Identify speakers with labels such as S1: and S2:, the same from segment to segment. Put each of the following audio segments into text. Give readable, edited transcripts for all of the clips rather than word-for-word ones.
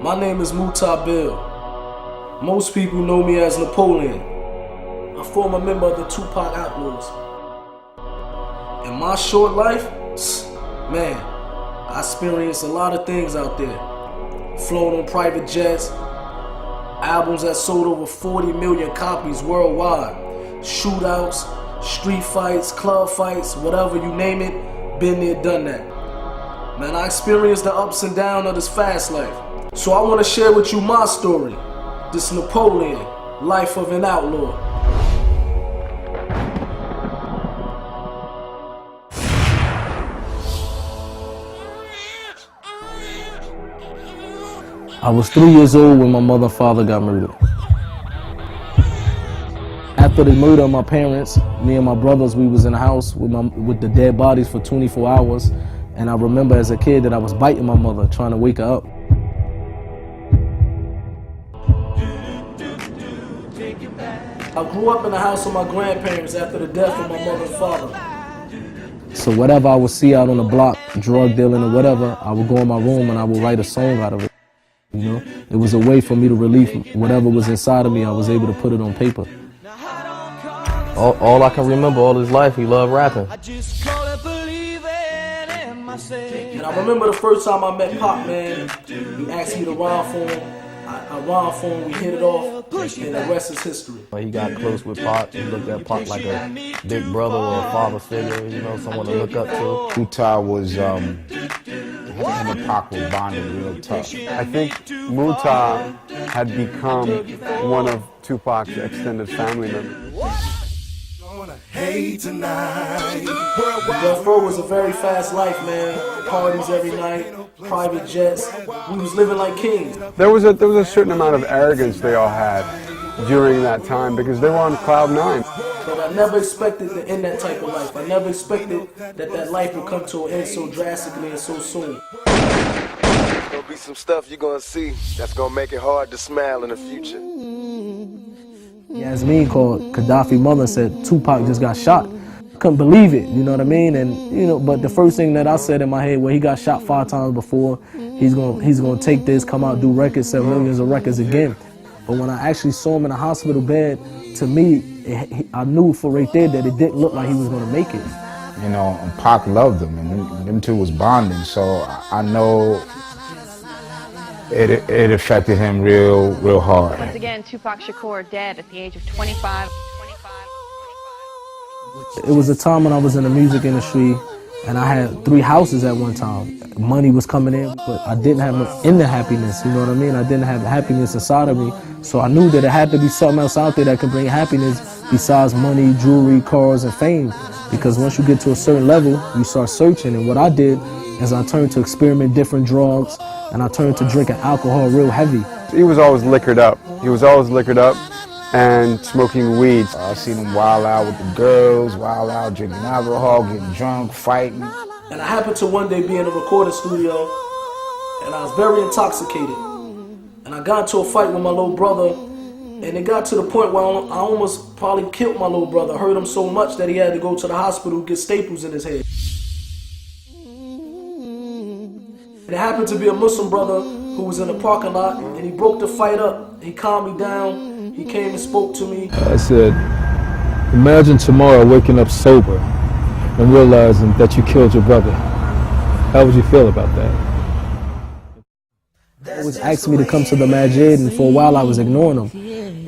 S1: My name is Bill. Most people know me as Napoleon, a former member of the Tupac Outlaws. In my short life, man, I experienced a lot of things out there. Flown on private jets, albums that sold over 40 million copies worldwide, shootouts, street fights, club fights, whatever you name it, been there, done that. Man, I experienced the ups and downs of this fast life. So I want to share with you my story. This Napoleon, life of an outlaw. I was 3 years old when my mother and father got murdered. After the murder of my parents, me and my brothers, we was in the house with the dead bodies for 24 hours. And I remember as a kid that I was biting my mother, trying to wake her up. I grew up in the house with my grandparents after the death of my mother and father. So whatever I would see out on the block, drug dealing or whatever, I would go in my room and I would write a song out of it. You know, it was a way for me to relieve whatever was inside of me. I was able to put it on paper. All I can remember all his life, he loved rapping. And I remember the first time I met Pop, man, he asked me to rhyme for him. I rhymed for him, we hit it off, and the rest is history.
S2: He got close with Pop. He looked at Pop like a big brother or a father figure, you know, someone to look up to.
S3: Muta was, him and Pac were bonded real tough.
S4: I think Muta had become one of Tupac's extended family members.
S1: Death Row was a very fast life, man. Parties every night, private jets. We was living like kings.
S4: There was a certain amount of arrogance they all had during that time because they were on cloud nine.
S1: But I never expected to end that type of life. I never expected that life would come to an end so drastically and so soon.
S5: There's gonna be some stuff you're gonna see that's gonna make it hard to smile in the future.
S1: Yasmin called Gaddafi's mother and said Tupac just got shot. Couldn't believe it, you know what I mean? And you know, but the first thing that I said in my head, well, he got shot 5 times before. He's gonna take this, come out, do records, sell millions of records again. But when I actually saw him in a hospital bed, to me, I knew for right there that it didn't look like he was gonna make it.
S3: You know, and Pac loved him, and them two was bonding, so I know it affected him real hard.
S6: Once again, Tupac Shakur dead at the age of 25.
S1: It was a time when I was in the music industry and I had 3 houses at one time. Money was coming in, but I didn't have no inner happiness, you know what I mean? I didn't have happiness inside of me. So I knew that it had to be something else out there that could bring happiness besides money, jewelry, cars, and fame. Because once you get to a certain level, you start searching. And what I did is I turned to experiment different drugs and I turned to drinking alcohol real heavy.
S4: He was always liquored up. He was always liquored up and smoking weed.
S3: I seen him wild out with the girls, wild out drinking alcohol, getting drunk, fighting.
S1: And I happened to one day be in a recording studio and I was very intoxicated. And I got into a fight with my little brother and it got to the point where I almost probably killed my little brother. I hurt him so much that he had to go to the hospital to get staples in his head. It happened to be a Muslim brother who was in the parking lot and he broke the fight up. He calmed me down. He came and spoke to me.
S7: I said, imagine tomorrow waking up sober and realizing that you killed your brother. How would you feel about that?
S1: They always asked me to come to the masjid, and for a while I was ignoring them.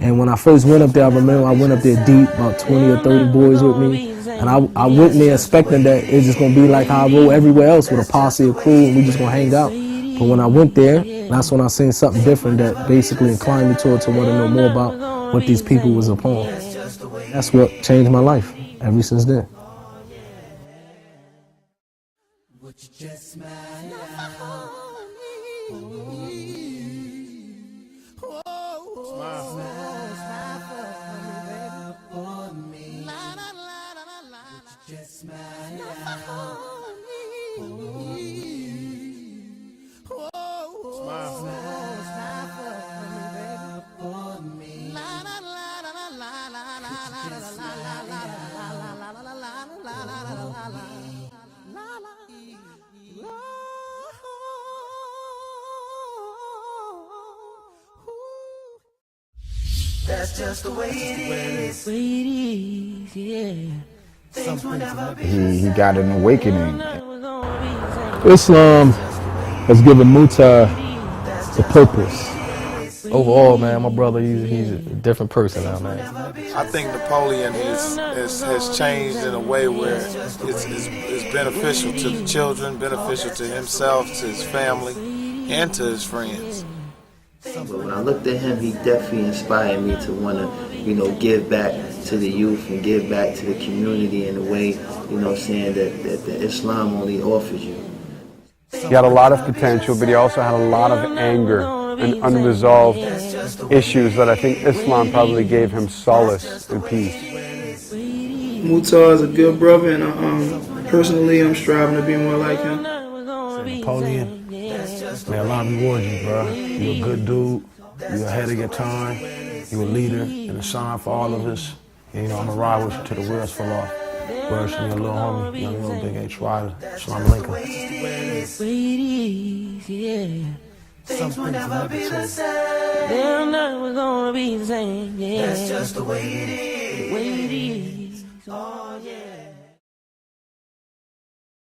S1: And when I first went up there, I remember I went up there deep, about 20 or 30 boys with me. And I went there expecting that it's just going to be like how I roll everywhere else with a posse, a crew, and we just going to hang out. But when I went there, that's when I seen something different that basically inclined me towards to want to know more about what these people was upon. That's what changed my life ever since then.
S8: That's just the way it is.
S3: He got an awakening.
S7: Islam has given Mutar the purpose.
S2: Overall, man, my brother, he's a different person now, man.
S9: I think Napoleon has changed in a way where it's beneficial to the children, beneficial to himself, to his family, and to his friends.
S8: But when I looked at him, he definitely inspired me to want to, give back to the youth and give back to the community in a way, that Islam only offers you.
S4: He had a lot of potential, but he also had a lot of anger and unresolved issues that I think Islam probably gave him solace and peace.
S10: Mutar is a good brother, and personally, I'm striving to be more like him.
S11: Napoleon, may Allah reward you, bro. You're a good dude. You're ahead of your time. You're a leader and a sign for all of us. And, I'm going to ride with you till the wheels fall off. Words from your little homie, young little big H. Riley. Islam Lincoln.
S8: Things will never be the same. They're never gonna be the same. Yeah. That's just the way it is. Oh yeah.